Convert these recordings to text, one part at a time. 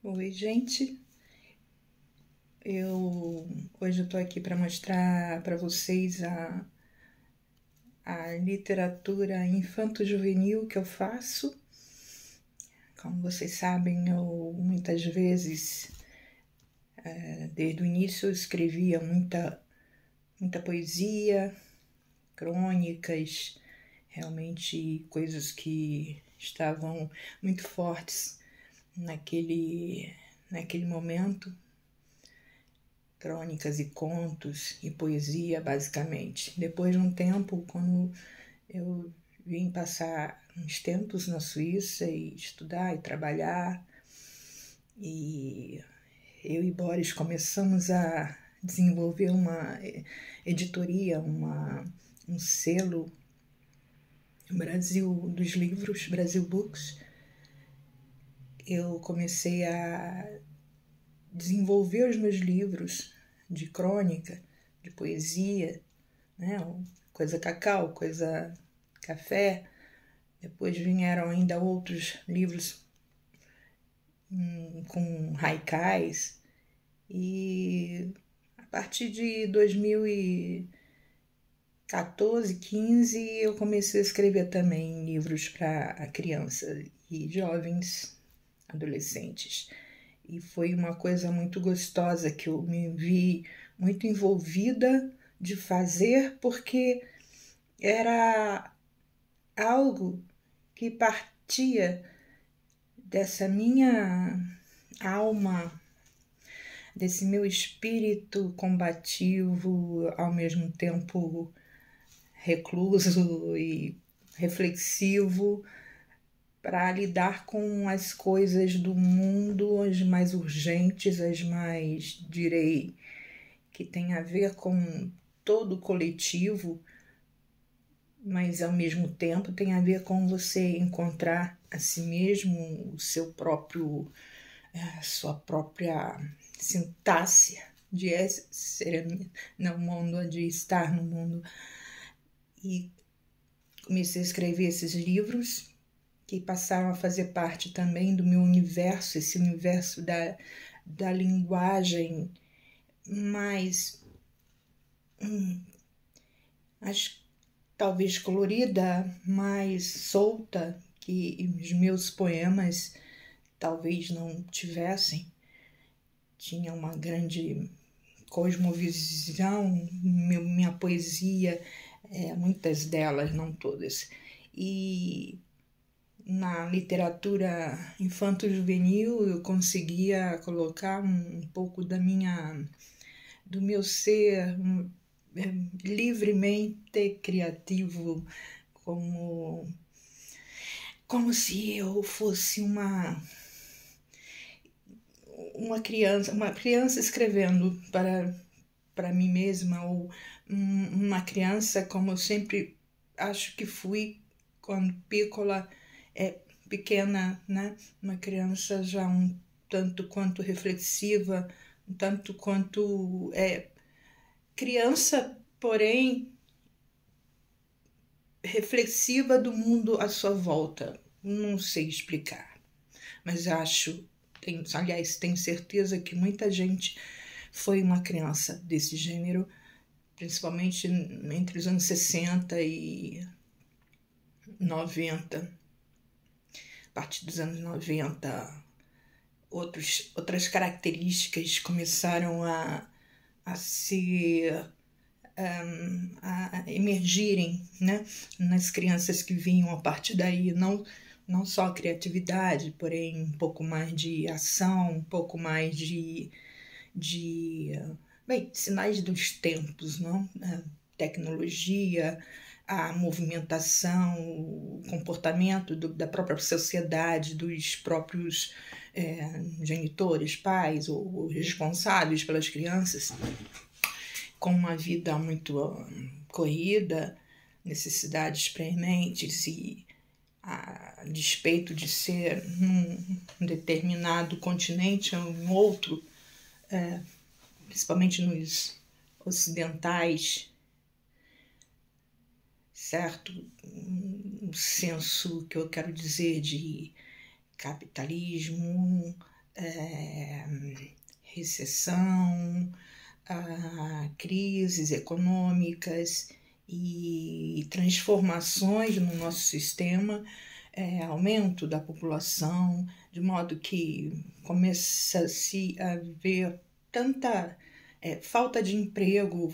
Oi, gente. Hoje eu tô aqui para mostrar para vocês a literatura infanto-juvenil que eu faço. Como vocês sabem, eu muitas vezes, desde o início, eu escrevia muita poesia, crônicas, realmente coisas que estavam muito fortes naquele momento. Crônicas e contos e poesia, basicamente. Depois de um tempo, quando eu vim passar uns tempos na Suíça e estudar e trabalhar, e eu e Boris começamos a desenvolver uma editoria, um selo Brasil dos livros, Brasil Books. Eu comecei a desenvolver os meus livros de crônica, de poesia, né? Coisa cacau, coisa café. Depois vieram ainda outros livros com haikais. E a partir de 2014, 15, eu comecei a escrever também livros para crianças e jovens, adolescentes. E foi uma coisa muito gostosa que eu me vi muito envolvida de fazer, porque era algo que partia dessa minha alma, desse meu espírito combativo, ao mesmo tempo recluso e reflexivo, para lidar com as coisas do mundo, as mais urgentes, as mais, direi, que tem a ver com todo o coletivo, mas ao mesmo tempo tem a ver com você encontrar a si mesmo, o seu próprio, a sua própria sintaxe de ser no mundo, de estar no mundo. E comecei a escrever esses livros que passaram a fazer parte também do meu universo, esse universo da linguagem mais, mais talvez colorida, mais solta, que os meus poemas talvez não tivessem. Tinha uma grande cosmovisão, minha poesia, muitas delas, não todas. E na literatura infanto-juvenil eu conseguia colocar um pouco do meu ser livremente criativo, como se eu fosse uma criança escrevendo para mim mesma, ou uma criança como eu sempre acho que fui quando piccola, pequena, né? Uma criança já um tanto quanto reflexiva, um tanto quanto criança, porém reflexiva do mundo à sua volta. Não sei explicar, mas tenho certeza que muita gente foi uma criança desse gênero, principalmente entre os anos 60 e 90. A partir dos anos 90, outras características começaram a emergirem, né, nas crianças que vinham a partir daí, não só a criatividade, porém um pouco mais de ação, um pouco mais sinais dos tempos, não? A tecnologia, a movimentação, o comportamento da própria sociedade, dos próprios genitores, pais ou responsáveis pelas crianças, com uma vida muito corrida, necessidades prementes e a despeito de ser num determinado continente ou em outro, principalmente nos ocidentais, certo? Um senso que eu quero dizer de capitalismo, recessão, crises econômicas e transformações no nosso sistema, aumento da população, de modo que começa-se a ver tanta falta de emprego,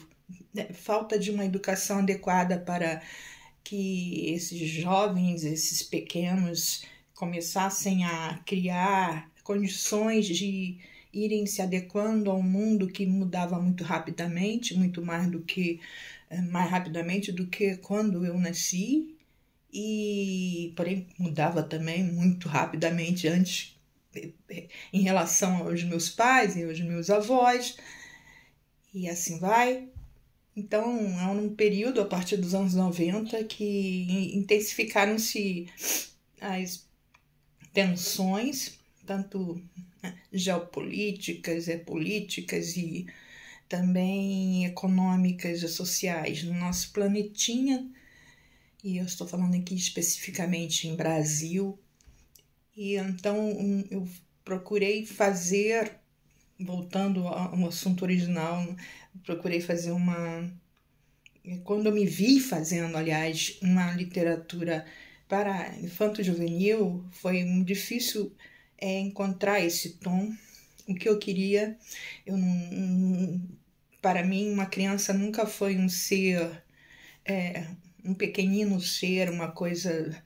falta de uma educação adequada para que esses jovens, esses pequenos, começassem a criar condições de irem se adequando ao mundo que mudava muito rapidamente, muito mais rapidamente do que quando eu nasci, e porém mudava também muito rapidamente antes em relação aos meus pais e aos meus avós, e assim vai. Então, é um período, a partir dos anos 90, que intensificaram-se as tensões, tanto geopolíticas, políticas e também econômicas e sociais no nosso planetinha, e eu estou falando aqui especificamente em Brasil. E então eu procurei fazer, voltando ao assunto original, procurei fazer quando eu me vi fazendo, aliás, uma literatura para infanto-juvenil, foi muito difícil encontrar esse tom. O que eu queria, para mim, uma criança nunca foi um ser, um pequenino ser, uma coisa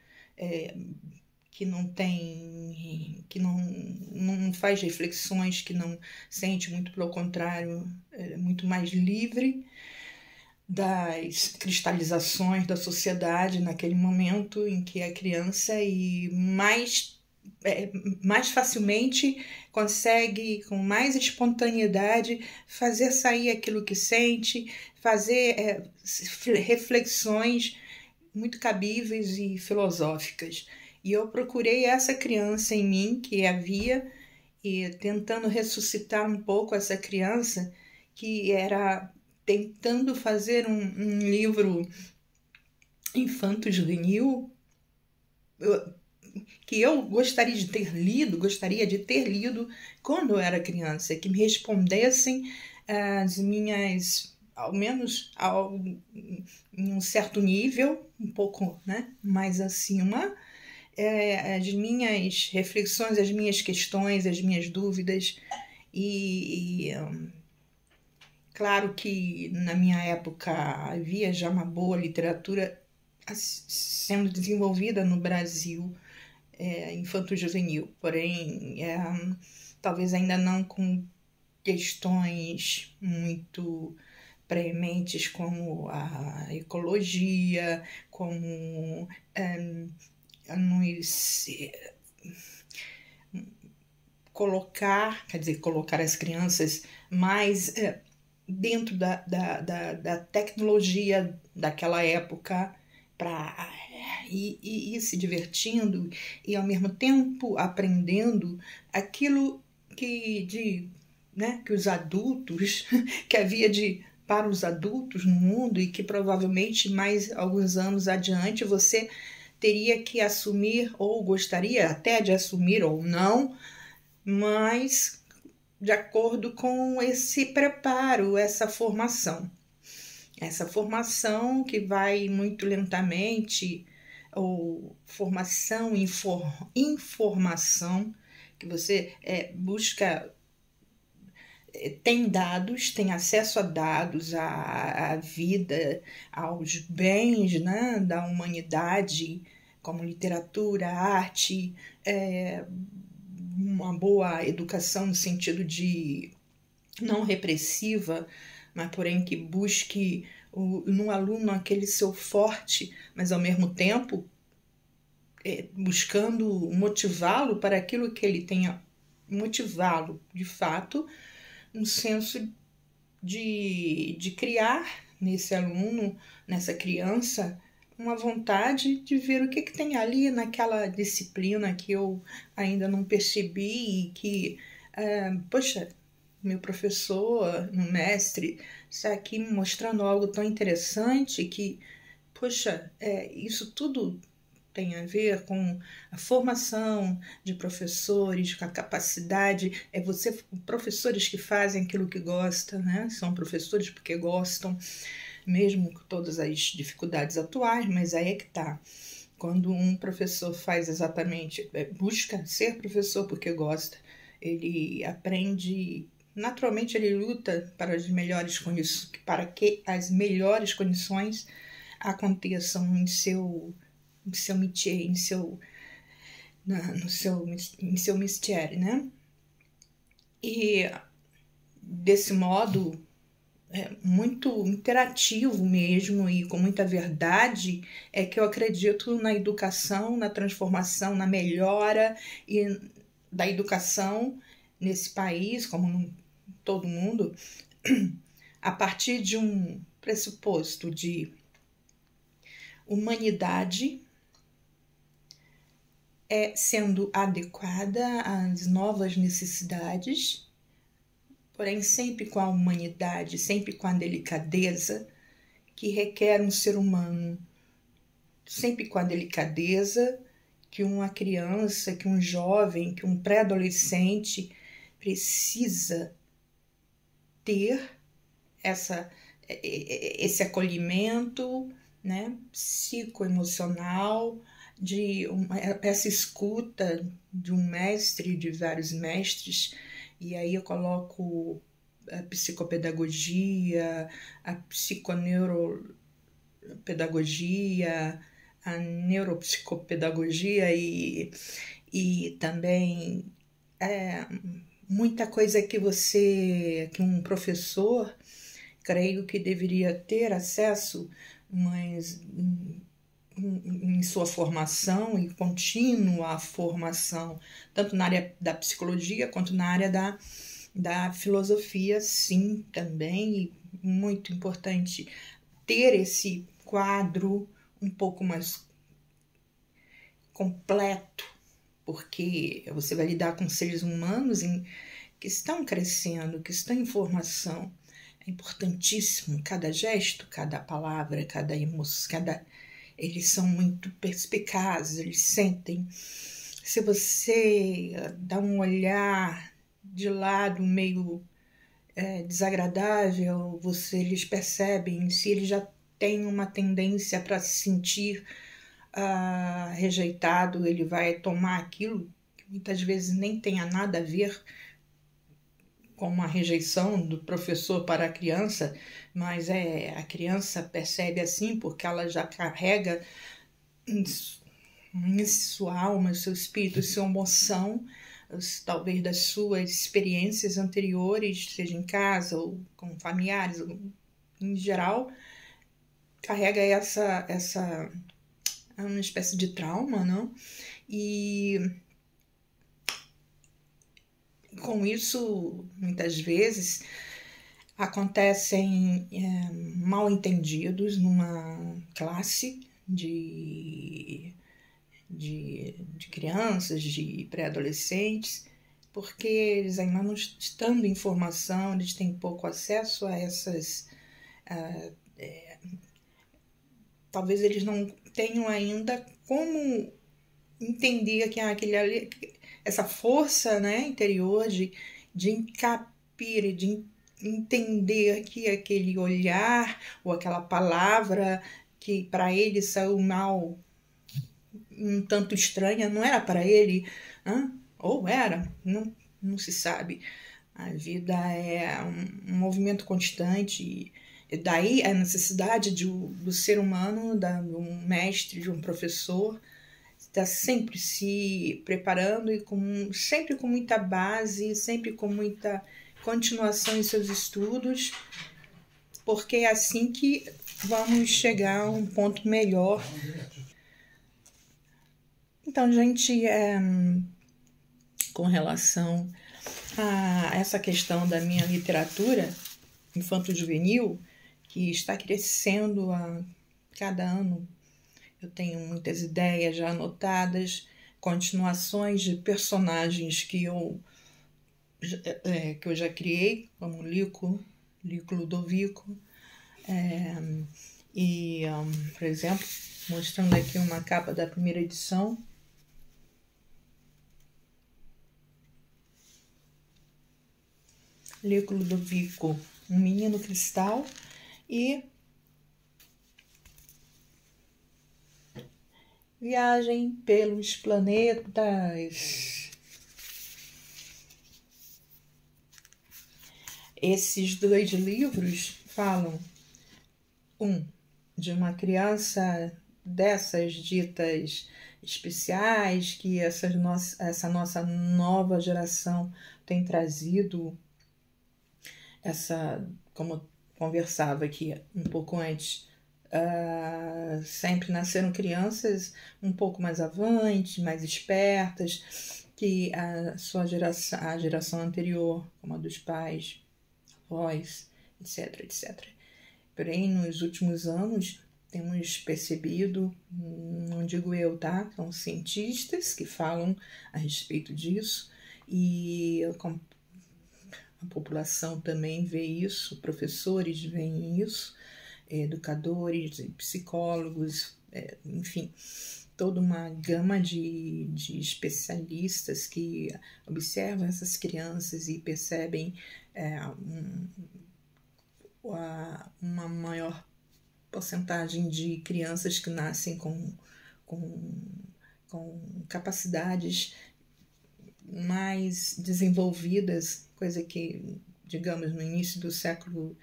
que não tem, que não faz reflexões, que não sente, muito pelo contrário, é muito mais livre das cristalizações da sociedade naquele momento em que é criança, e mais facilmente consegue, com mais espontaneidade, fazer sair aquilo que sente, fazer reflexões muito cabíveis e filosóficas. E eu procurei essa criança em mim que havia, e tentando ressuscitar um pouco essa criança, que era tentando fazer um livro infanto-juvenil que eu gostaria de ter lido quando eu era criança, que me respondessem as minhas, ao menos em um certo nível, um pouco, né, mais acima, as minhas reflexões, as minhas questões, as minhas dúvidas. Claro que na minha época havia já uma boa literatura sendo desenvolvida no Brasil, infanto-juvenil, porém talvez ainda não com questões muito prementes como a ecologia, como colocar as crianças mais dentro da tecnologia daquela época, para ir se divertindo e ao mesmo tempo aprendendo aquilo que os adultos, que havia para os adultos no mundo, e que provavelmente mais alguns anos adiante você teria que assumir, ou gostaria até de assumir ou não, mas de acordo com esse preparo, essa formação que vai muito lentamente, ou formação, informação, que você busca, tem dados, tem acesso a dados, à vida, aos bens, né, da humanidade, como literatura, arte, uma boa educação no sentido de não repressiva, mas porém que busque no aluno aquele seu forte, mas ao mesmo tempo buscando motivá-lo para aquilo que ele tenha, motivá-lo de fato, no senso de criar nesse aluno, nessa criança, uma vontade de ver o que tem ali naquela disciplina que eu ainda não percebi, e que, poxa, meu professor, meu mestre, está aqui me mostrando algo tão interessante que, poxa, isso tudo tem a ver com a formação de professores, com a capacidade, professores que fazem aquilo que gostam, né? São professores porque gostam, mesmo com todas as dificuldades atuais, mas aí é que tá. Quando um professor faz exatamente, busca ser professor porque gosta, ele aprende, naturalmente ele luta para as melhores condições, para que as melhores condições aconteçam em seu métier, em seu mistério, né? E desse modo muito interativo mesmo e com muita verdade é que eu acredito na educação, na transformação, na melhora da educação nesse país, como em todo mundo, a partir de um pressuposto de humanidade sendo adequada às novas necessidades, porém sempre com a humanidade, sempre com a delicadeza que requer um ser humano, sempre com a delicadeza que uma criança, que um jovem, que um pré-adolescente precisa ter esse acolhimento, né, psicoemocional, essa escuta de um mestre, de vários mestres, e aí eu coloco a psicopedagogia, a psiconeuropedagogia, a neuropsicopedagogia e também muita coisa que um professor, creio que deveria ter acesso, mas em sua formação e contínua formação, tanto na área da psicologia quanto na área da filosofia, sim, também, e muito importante ter esse quadro um pouco mais completo, porque você vai lidar com seres humanos que estão crescendo, que estão em formação. É importantíssimo cada gesto, cada palavra, cada emoção, eles são muito perspicazes, eles sentem. Se você dá um olhar de lado meio desagradável, eles percebem. Se eles já têm uma tendência para se sentir rejeitado, ele vai tomar aquilo que muitas vezes nem tenha nada a ver com uma rejeição do professor para a criança, mas a criança percebe assim porque ela já carrega em sua alma, seu espírito, sua emoção, talvez das suas experiências anteriores, seja em casa ou com familiares, em geral, carrega essa uma espécie de trauma, não? E com isso, muitas vezes, acontecem mal entendidos numa classe de crianças, de pré-adolescentes, porque eles ainda não estando em formação, eles têm pouco acesso a essas... talvez eles não tenham ainda como entender que essa força, né, interior de encapir, de entender que aquele olhar ou aquela palavra que para ele saiu mal, um tanto estranha, não era para ele, ou era, não se sabe. A vida é um movimento constante, e daí a necessidade do ser humano, de um mestre, de um professor, está sempre se preparando e sempre com muita base, sempre com muita continuação em seus estudos, porque é assim que vamos chegar a um ponto melhor. Então, gente, com relação a essa questão da minha literatura infanto-juvenil, que está crescendo a cada ano, eu tenho muitas ideias já anotadas, continuações de personagens que eu já criei, como Lico Ludovico, E, por exemplo, mostrando aqui uma capa da primeira edição. Ludovico, um menino cristal, e Viagem pelos planetas. Esses 2 livros falam, de uma criança dessas ditas especiais que essa nossa nova geração tem trazido, como conversava aqui um pouco antes, sempre nasceram crianças um pouco mais avantes, mais espertas, que a geração anterior, como a dos pais, avós, etc, etc. Porém, nos últimos anos, temos percebido, não digo eu, tá? São cientistas que falam a respeito disso, e a população também vê isso, professores veem isso, educadores, psicólogos, enfim, toda uma gama de especialistas que observam essas crianças e percebem uma maior porcentagem de crianças que nascem com capacidades mais desenvolvidas, coisa que, digamos, no início do século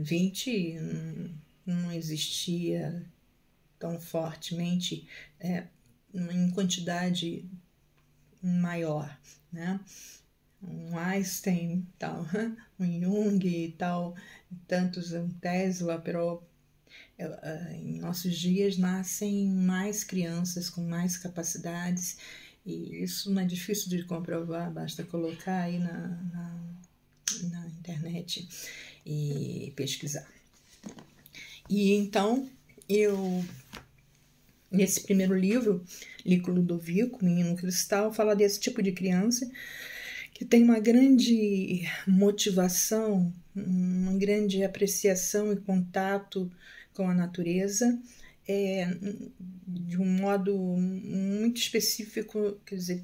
XX não existia tão fortemente, em quantidade maior, né? Um Einstein, tal, um Jung e tal, tantos, um Tesla, pero em nossos dias nascem mais crianças com mais capacidades, e isso não é difícil de comprovar, basta colocar aí na internet e pesquisar. E então, nesse primeiro livro, Ludovico, Menino Cristal, fala desse tipo de criança que tem uma grande motivação, uma grande apreciação e contato com a natureza, de um modo muito específico, quer dizer,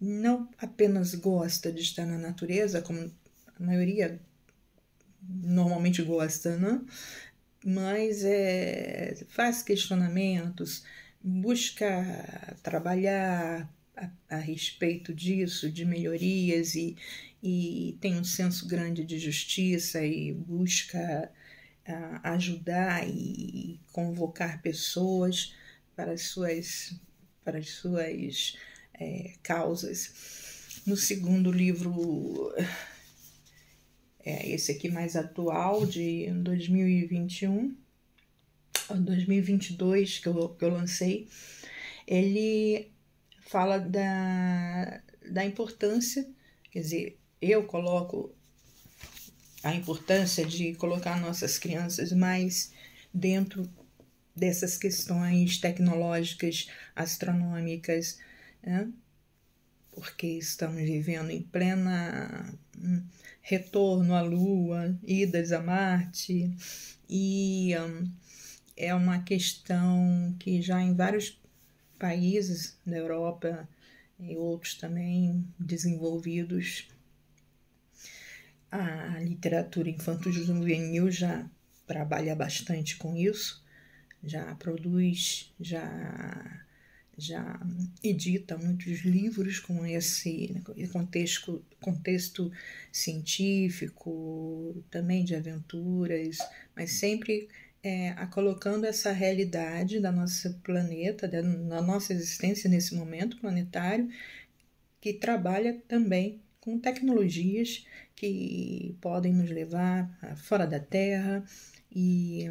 não apenas gosta de estar na natureza, como a maioria normalmente gosta, né? Mas faz questionamentos, busca trabalhar a respeito disso, de melhorias, e tem um senso grande de justiça e busca ajudar e convocar pessoas para as suas causas. No segundo livro, esse aqui mais atual, de 2021, 2022, que eu lancei, ele fala da importância, quer dizer, eu coloco a importância de colocar nossas crianças mais dentro dessas questões tecnológicas, astronômicas, né? Porque estamos vivendo em plena retorno à Lua, idas a Marte, e é uma questão que já em vários países da Europa e outros também desenvolvidos, a literatura infanto-juvenil já trabalha bastante com isso, já produz, já edita muitos livros com esse contexto científico, também de aventuras, mas sempre colocando essa realidade da nosso planeta, da nossa existência nesse momento planetário, que trabalha também com tecnologias que podem nos levar fora da Terra. E,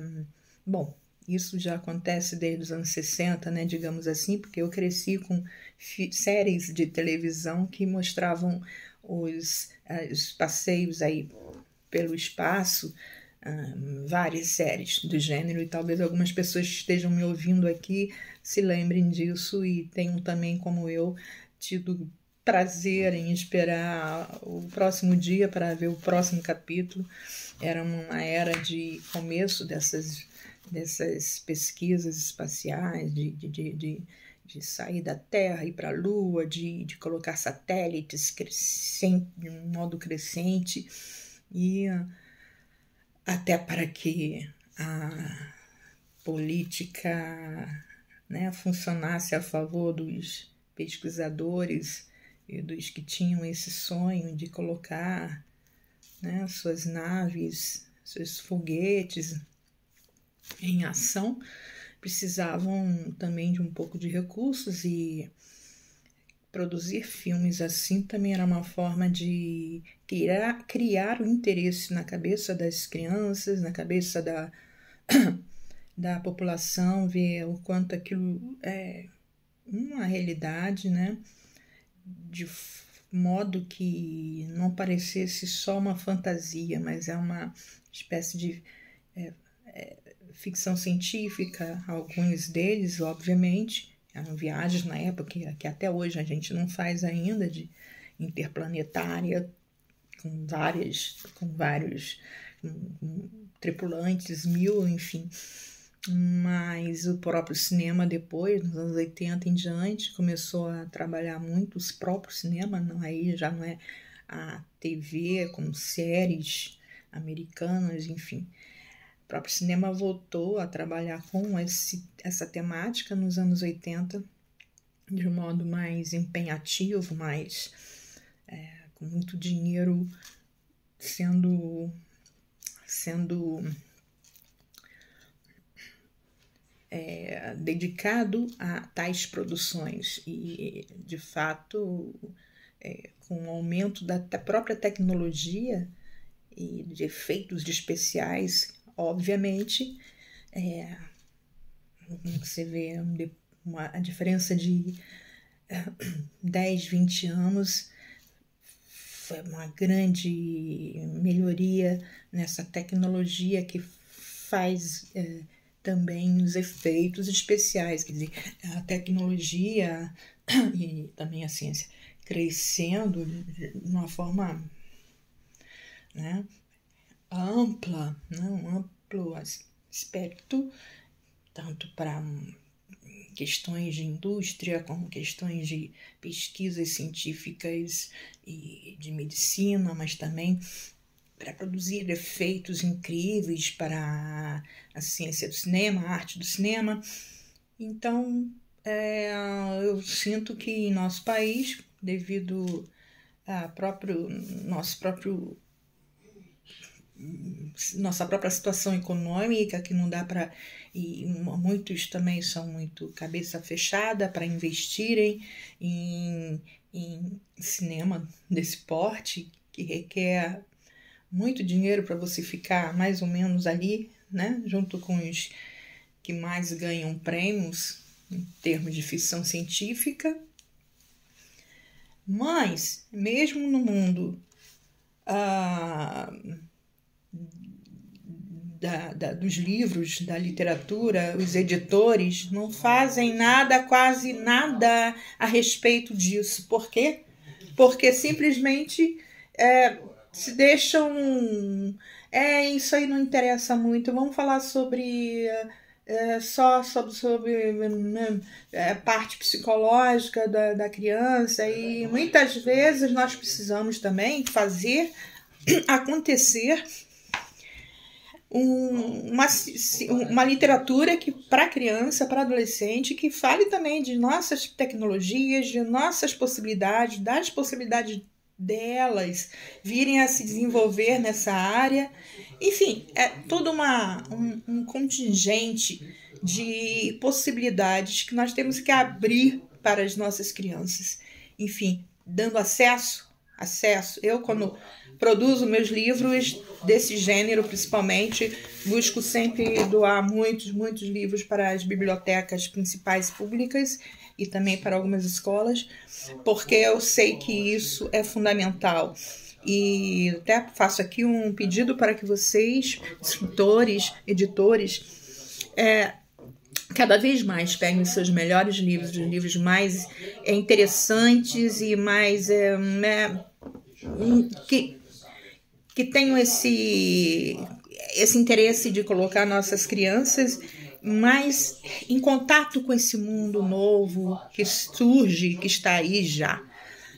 bom, isso já acontece desde os anos 60, né, digamos assim, porque eu cresci com séries de televisão que mostravam os passeios aí pelo espaço, várias séries do gênero, e talvez algumas pessoas que estejam me ouvindo aqui se lembrem disso e tenham também, como eu, tido prazer em esperar o próximo dia para ver o próximo capítulo. Era uma era de começo dessas pesquisas espaciais, de sair da Terra, ir para a Lua, de colocar satélites de um modo crescente, e até para que a política, né, funcionasse a favor dos pesquisadores e dos que tinham esse sonho de colocar, né, suas naves, seus foguetes em ação, precisavam também de um pouco de recursos, e produzir filmes assim também era uma forma de criar o interesse na cabeça das crianças, na cabeça da população, ver o quanto aquilo é uma realidade, né? De modo que não parecesse só uma fantasia, mas é uma espécie de ficção científica. Alguns deles, obviamente, eram viagens na época que até hoje a gente não faz ainda, de interplanetária, com vários tripulantes, enfim. Mas o próprio cinema depois, nos anos 80 em diante, começou a trabalhar muito os próprios cinemas, aí já não é a TV, como séries americanas, enfim. O próprio cinema voltou a trabalhar com essa temática nos anos 80 de um modo mais empenhativo, com muito dinheiro sendo dedicado a tais produções. E, de fato, com o aumento da própria tecnologia e de efeitos especiais, obviamente, você vê a diferença de 10, 20 anos, foi uma grande melhoria nessa tecnologia que faz também os efeitos especiais. Quer dizer, a tecnologia e também a ciência crescendo de uma forma, né, ampla, né, um amplo aspecto, tanto para questões de indústria, como questões de pesquisas científicas e de medicina, mas também para produzir efeitos incríveis para a ciência do cinema, a arte do cinema. Então, eu sinto que em nosso país, devido a nossa própria situação econômica, que não dá para, e muitos também são muito cabeça fechada para investirem em cinema desse porte, que requer muito dinheiro para você ficar mais ou menos ali, né, junto com os que mais ganham prêmios em termos de ficção científica. Mas, mesmo no mundo dos livros, da literatura, os editores não fazem nada, quase nada a respeito disso. Por quê? Porque simplesmente se deixam... isso aí não interessa muito, vamos falar sobre... só sobre a parte psicológica da criança, e muitas vezes nós precisamos também fazer acontecer uma literatura que para criança, para adolescente, que fale também de nossas tecnologias, de nossas possibilidades, das possibilidades delas virem a se desenvolver nessa área. Enfim, é todo um contingente de possibilidades que nós temos que abrir para as nossas crianças. Enfim, dando acesso. Eu, quando produzo meus livros desse gênero, principalmente, busco sempre doar muitos livros para as bibliotecas principais públicas e também para algumas escolas, porque eu sei que isso é fundamental. E até faço aqui um pedido para que vocês, escritores, editores, cada vez mais peguem os seus melhores livros, os livros mais interessantes e mais que tenham esse interesse de colocar nossas crianças mais em contato com esse mundo novo que surge, que está aí já,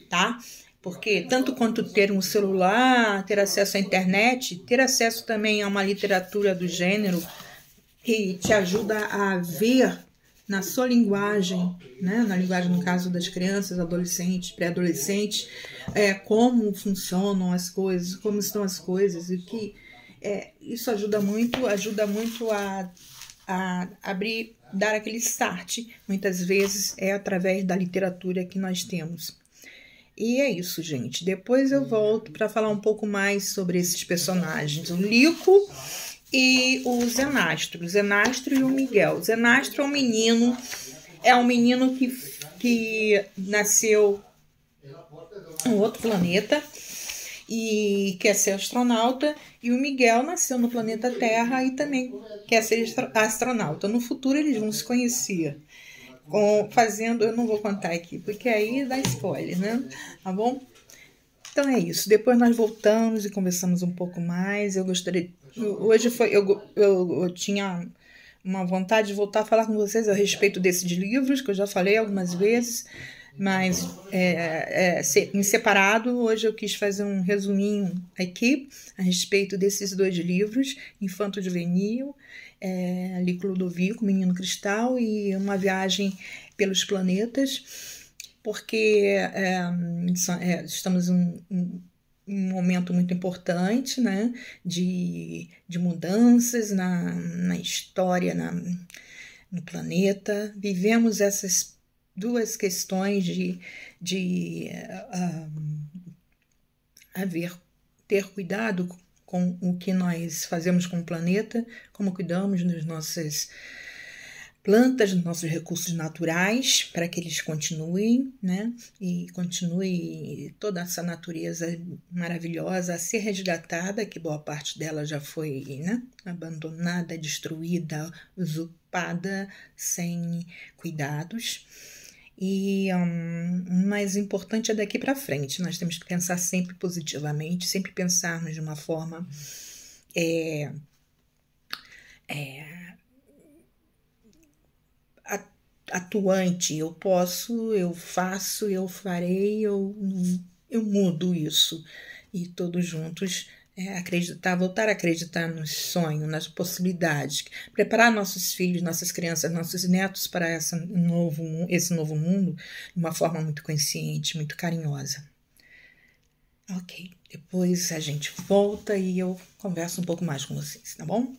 tá? Porque tanto quanto ter um celular, ter acesso à internet, ter acesso também a uma literatura do gênero que te ajuda a ver na sua linguagem, né? Na linguagem, no caso das crianças, adolescentes, pré-adolescentes, como funcionam as coisas, como estão as coisas, e que isso ajuda muito a abrir, dar aquele start. Muitas vezes é através da literatura que nós temos. E é isso, gente. Depois eu volto para falar um pouco mais sobre esses personagens. O Lico e o Zenastro. O Zenastro e o Miguel. O Zenastro é um menino que nasceu em outro planeta e quer ser astronauta, e o Miguel nasceu no planeta Terra e também quer ser astronauta. No futuro eles vão se conhecer fazendo, eu não vou contar aqui, porque aí dá spoiler, né? Tá bom? Então é isso. Depois nós voltamos e conversamos um pouco mais. Eu gostaria, hoje eu tinha uma vontade de voltar a falar com vocês a respeito desses livros, que eu já falei algumas vezes, mas em separado, hoje eu quis fazer um resuminho aqui a respeito desses dois livros, Infanto Juvenil, Lico Ludovico, Menino Cristal, e Uma Viagem pelos Planetas, porque estamos em um momento muito importante, né, de mudanças na história, no planeta. Vivemos essas duas questões de ter cuidado com o que nós fazemos com o planeta, como cuidamos das nossas plantas, dos nossos recursos naturais, para que eles continuem, né? E continue toda essa natureza maravilhosa a ser resgatada, que boa parte dela já foi, né, abandonada, destruída, usurpada, sem cuidados. E o mais importante é daqui para frente. Nós temos que pensar sempre positivamente, sempre pensarmos de uma forma atuante. Eu posso, eu faço, eu farei, eu mudo isso. E todos juntos voltar a acreditar no sonho, nas possibilidades, preparar nossos filhos, nossas crianças, nossos netos para esse novo mundo de uma forma muito consciente, muito carinhosa. Ok, depois a gente volta e eu converso um pouco mais com vocês, tá bom?